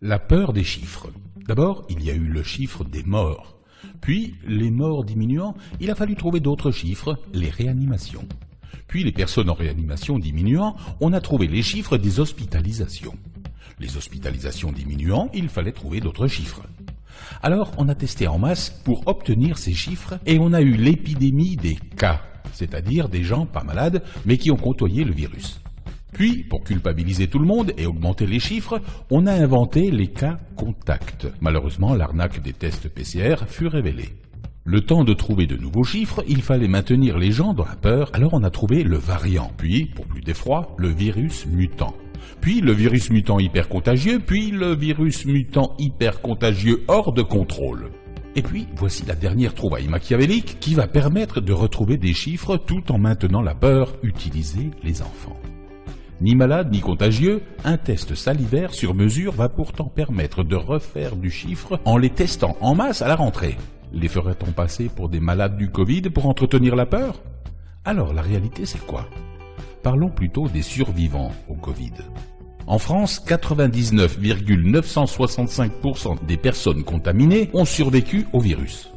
La peur des chiffres. D'abord, il y a eu le chiffre des morts. Puis, les morts diminuant, il a fallu trouver d'autres chiffres, les réanimations. Puis, les personnes en réanimation diminuant, on a trouvé les chiffres des hospitalisations. Les hospitalisations diminuant, il fallait trouver d'autres chiffres. Alors, on a testé en masse pour obtenir ces chiffres et on a eu l'épidémie des cas, c'est-à-dire des gens pas malades mais qui ont côtoyé le virus. Puis, pour culpabiliser tout le monde et augmenter les chiffres, on a inventé les cas contacts. Malheureusement, l'arnaque des tests PCR fut révélée. Le temps de trouver de nouveaux chiffres, il fallait maintenir les gens dans la peur, alors on a trouvé le variant. Puis, pour plus d'effroi, le virus mutant. Puis le virus mutant hyper contagieux, puis le virus mutant hyper contagieux hors de contrôle. Et puis, voici la dernière trouvaille machiavélique qui va permettre de retrouver des chiffres tout en maintenant la peur, utiliser les enfants. Ni malade ni contagieux, un test salivaire sur mesure va pourtant permettre de refaire du chiffre en les testant en masse à la rentrée. Les ferait-on passer pour des malades du Covid pour entretenir la peur? Alors la réalité c'est quoi? Parlons plutôt des survivants au Covid. En France, 99,965% des personnes contaminées ont survécu au virus.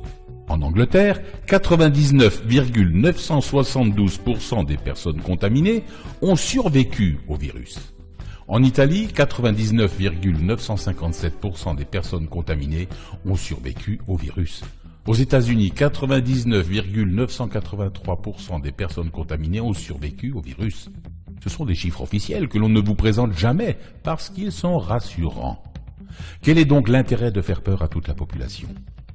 En Angleterre, 99,972% des personnes contaminées ont survécu au virus. En Italie, 99,957% des personnes contaminées ont survécu au virus. Aux États-Unis, 99,983% des personnes contaminées ont survécu au virus. Ce sont des chiffres officiels que l'on ne vous présente jamais parce qu'ils sont rassurants. Quel est donc l'intérêt de faire peur à toute la population?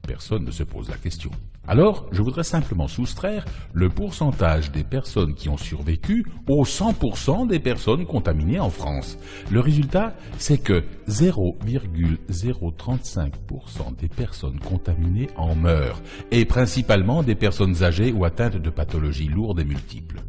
Personne ne se pose la question. Alors, je voudrais simplement soustraire le pourcentage des personnes qui ont survécu aux 100% des personnes contaminées en France. Le résultat, c'est que 0,035% des personnes contaminées en meurent, et principalement des personnes âgées ou atteintes de pathologies lourdes et multiples.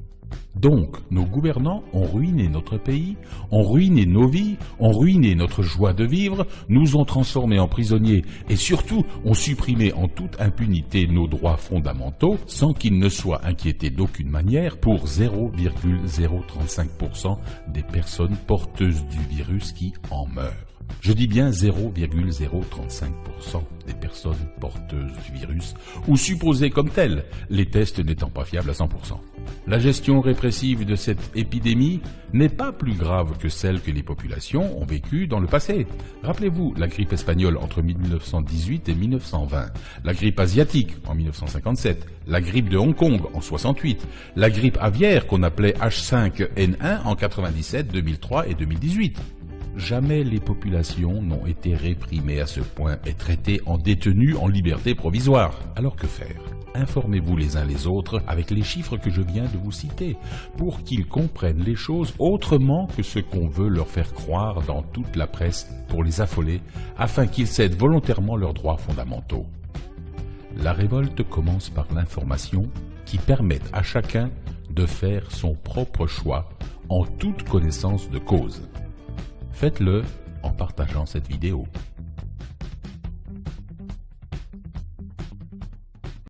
Donc, nos gouvernants ont ruiné notre pays, ont ruiné nos vies, ont ruiné notre joie de vivre, nous ont transformés en prisonniers et surtout ont supprimé en toute impunité nos droits fondamentaux sans qu'ils ne soient inquiétés d'aucune manière pour 0,035% des personnes porteuses du virus qui en meurent. Je dis bien 0,035% des personnes porteuses du virus, ou supposées comme telles, les tests n'étant pas fiables à 100%. La gestion répressive de cette épidémie n'est pas plus grave que celle que les populations ont vécue dans le passé. Rappelez-vous la grippe espagnole entre 1918 et 1920, la grippe asiatique en 1957, la grippe de Hong Kong en 68, la grippe aviaire qu'on appelait H5N1 en 97, 2003 et 2018. Jamais les populations n'ont été réprimées à ce point et traitées en détenus en liberté provisoire. Alors que faire? Informez-vous les uns les autres avec les chiffres que je viens de vous citer, pour qu'ils comprennent les choses autrement que ce qu'on veut leur faire croire dans toute la presse pour les affoler, afin qu'ils cèdent volontairement leurs droits fondamentaux. La révolte commence par l'information qui permet à chacun de faire son propre choix en toute connaissance de cause. Faites-le en partageant cette vidéo.